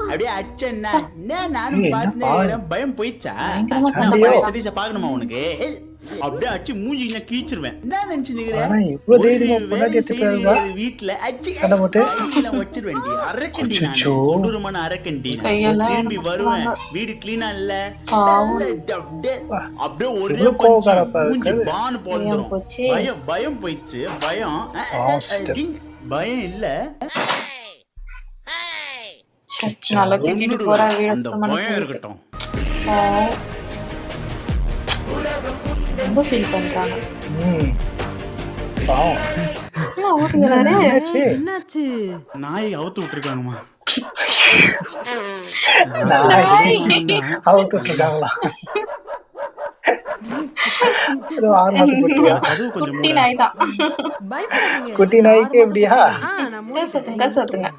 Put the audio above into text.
அப்படியே அச்சன்னா நானும் பார்த்துனேன். பயம் போயிடுச்சா? பயங்கரமா நான் சண்டை பழைய போடுவா. சதீஷ பாக்கணுமா உனக்கு? அப்படியே அடிச்சு மூஞ்சி என்ன கீச்சிருவேன். என்ன நினைச்சு ஆனா இவ்வளவு தைரியமா ஒரு பொண்டாட்டிய வேலை திட்டுறாருப்பா. செய்து வீட்டுல அடிச்சு சண்டை போட்டு கையெல்லாம் வச்சிருவேன்டி. அரக்கண்டி நானு. அச்சச்சோ. கொடூரமான அரக்கண்டி. கையெல்லாம் திரும்பி வருவேன், வச்சுக்குவாங்க. வீடு கிளீனா இல்ல, பாவம். அப்படியே ஒரே இவ்வளவு பஞ்சு, கோவக்காரப்பா மூஞ்சி இருக்காரு. பானு பயம் போந்துரும். போச்சு. பயம் போயிடுச்சு. பயம் பாவம் sister. பயம் இல்ல, நல்லா திட்டிட்டு போறா வீட அந்த சுத்தமான பயம் சொல்லிட்டு. இருக்கட்டும். பாவம். ரொம்ப ஃபீல் பண்றாங்க. பாவம். என்ன ஓடுகிறாரு? என்னாச்சு? நாயை அவுத்து விட்டுருக்காங்கம்மா. நாய் அவுத்து விட்டுருக்காங்களா? ஏதோ 6 மாசம் குட்டியா? அதுவும் கொஞ்சம் குட்டி மூட. நாய் தான். பயப்படாதீங்க. குட்டி நாய்க்கு எப்படியா? நான் சத்துங்க சத்துங்க.